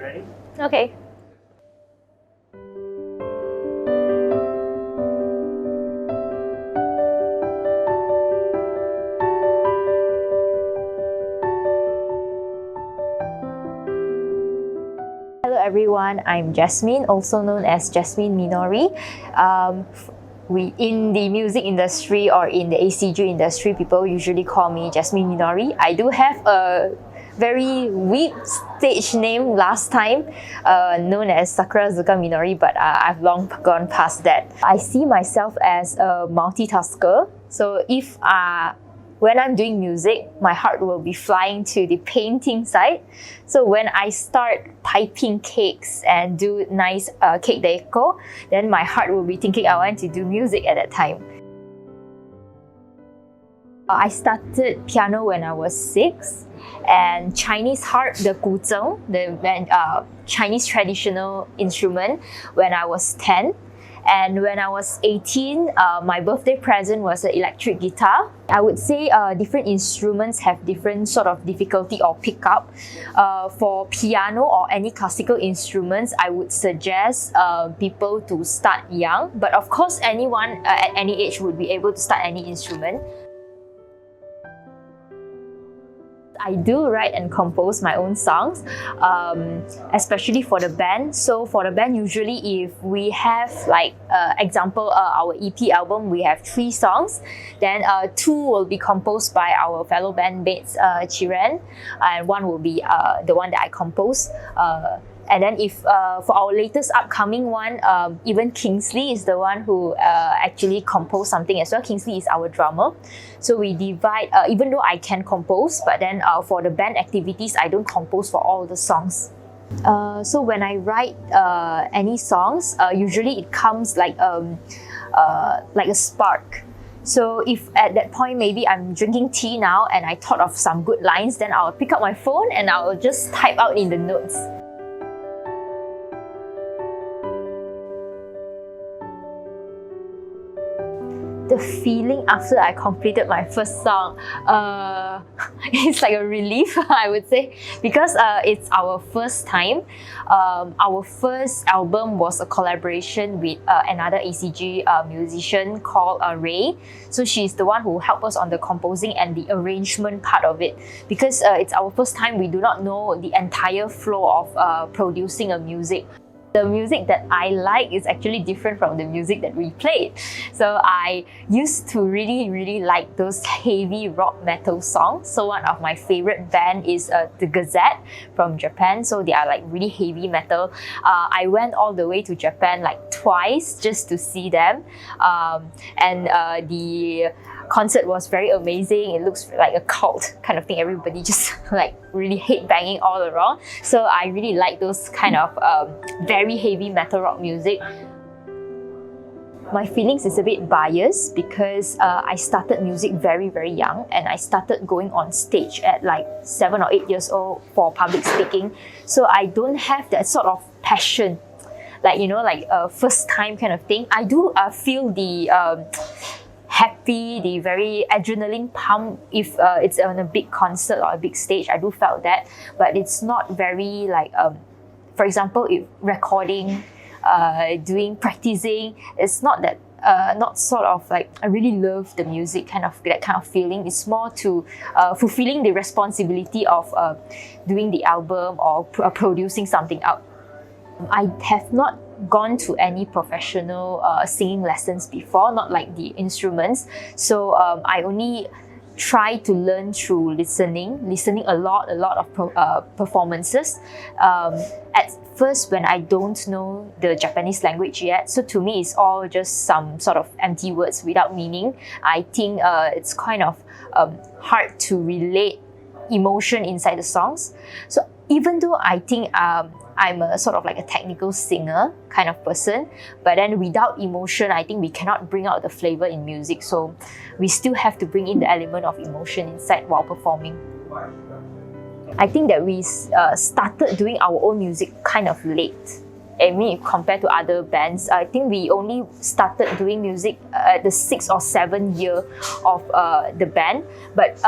ready? Okay. Hello everyone, I'm Jasmine, also known as Jasmine Minori. In the music industry or in the ACG industry, people usually call me Jasmine Minori. I do have a very weak stage name last time, known as Sakura Zuka Minori, but I've long gone past that. I see myself as a multitasker. So when I'm doing music, my heart will be flying to the painting side. So when I start typing cakes and do nice cake deco, then my heart will be thinking I want to do music at that time. I started piano when I was 6, and Chinese harp, the guzheng, the Chinese traditional instrument, when I was 10. And when I was 18, my birthday present was an electric guitar. I would say different instruments have different sort of difficulty or pickup. For piano or any classical instruments, I would suggest people to start young. But of course, anyone at any age would be able to start any instrument. I do write and compose my own songs, especially for the band. So for the band, usually if we have example, our EP album, we have 3 songs, then 2 will be composed by our fellow bandmates, Chiren, and 1 will be the one that I composed. And then if for our latest upcoming one, even Kingsley is the one who actually composed something as well. Kingsley is our drummer. So we divide, even though I can compose, but then for the band activities, I don't compose for all the songs. So when I write any songs, usually it comes like a spark. So if at that point maybe I'm drinking tea now and I thought of some good lines, then I'll pick up my phone and I'll just type out in the notes. The feeling after I completed my first song, it's like a relief, I would say, because it's our first time. Our first album was a collaboration with another ACG musician called Ray. So she's the one who helped us on the composing and the arrangement part of it. Because it's our first time, we do not know the entire flow of producing a music. The music that I like is actually different from the music that we played. So I used to really like those heavy rock metal songs. So one of my favorite band is the Gazette from Japan. So they are like really heavy metal. I went all the way to Japan like twice just to see them. The concert was very amazing. It looks like a cult kind of thing. Everybody just like really headbanging all around. So I really like those kind of very heavy metal rock music. My feelings is a bit biased because I started music very young, and I started going on stage at like 7 or 8 years old for public speaking. So I don't have that sort of passion, like first time kind of thing. I do feel the happy, the very adrenaline pump if it's on a big concert or a big stage. I do felt that, but it's not very like, for example, if recording, practicing, it's not that, not sort of like, I really love the music that kind of feeling. It's more to fulfilling the responsibility of doing the album or producing something out. I have not gone to any professional singing lessons before, not like the instruments. So I only try to learn through listening a lot of performances. At first, when I don't know the Japanese language yet, so to me it's all just some sort of empty words without meaning. I think it's kind of hard to relate emotion inside the songs. So even though I think I'm a sort of like a technical singer kind of person, but then without emotion, I think we cannot bring out the flavor in music. So we still have to bring in the element of emotion inside while performing. I think that we started doing our own music kind of late. I mean, compared to other bands, I think we only started doing music at the 6th or 7th year of the band. But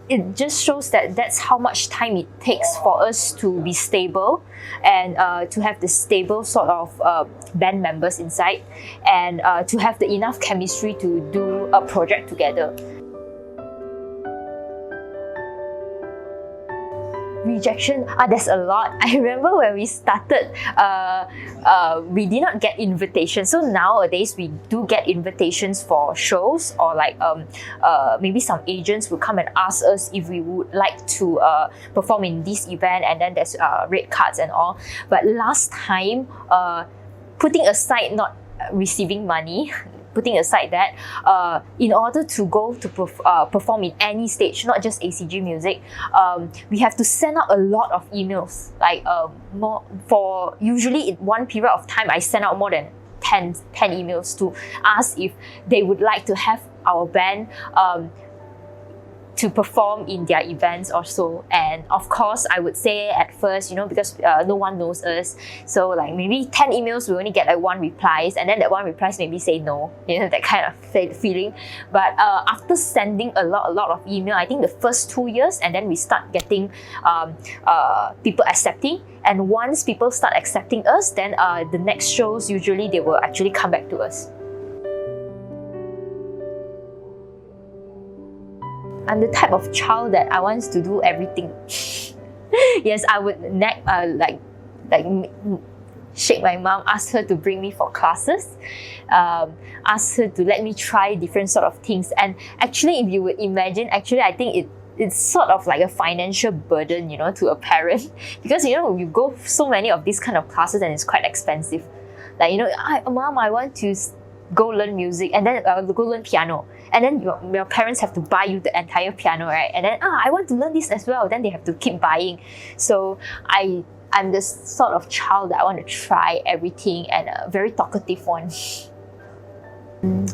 it just shows that that's how much time it takes for us to be stable and to have the stable sort of band members inside, and to have the enough chemistry to do a project together. Rejection, there's a lot. I remember when we started, we did not get invitations. So nowadays we do get invitations for shows, or like maybe some agents will come and ask us if we would like to perform in this event, and then there's red cards and all. But last time, putting aside not receiving money, putting aside that, in order to go to perform in any stage, not just ACG Music, we have to send out a lot of emails. Like usually in one period of time, I send out more than 10 emails to ask if they would like to have our band to perform in their events or so. And of course, I would say at first, because no one knows us, so like maybe 10 emails, we only get like one replies, and then that one replies maybe say no, that kind of feeling. But after sending a lot of email, I think the first 2 years, and then we start getting people accepting. And once people start accepting us, then the next shows, usually they will actually come back to us. I'm the type of child that I want to do everything. Yes, I would shake my mom, ask her to bring me for classes, ask her to let me try different sort of things. And actually, if you would imagine, I think it's sort of like a financial burden, to a parent, because you go so many of these kind of classes and it's quite expensive. Like, Mom, I want to go learn music, and then go learn piano, and then your parents have to buy you the entire piano, right? And then I want to learn this as well, then they have to keep buying. So I'm this sort of child that I want to try everything, and a very talkative one.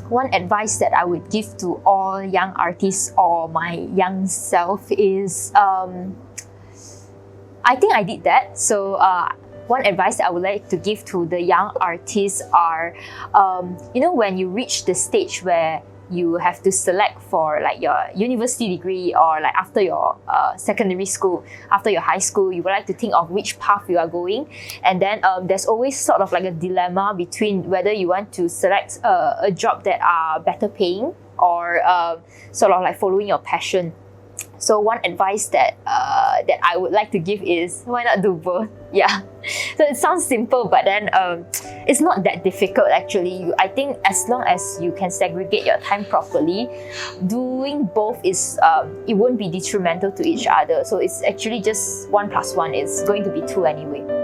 One advice that I would give to all young artists or my young self is, I think I did that. So one advice that I would like to give to the young artists are, when you reach the stage where you have to select for like your university degree, or like after your secondary school, after your high school, you would like to think of which path you are going. And then there's always sort of like a dilemma between whether you want to select a job that are better paying, or sort of like following your passion. So one advice that I would like to give is, why not do both? Yeah. So it sounds simple, but then it's not that difficult actually. I think as long as you can segregate your time properly, doing both is it won't be detrimental to each other. So it's actually just 1 + 1 is going to be 2 anyway.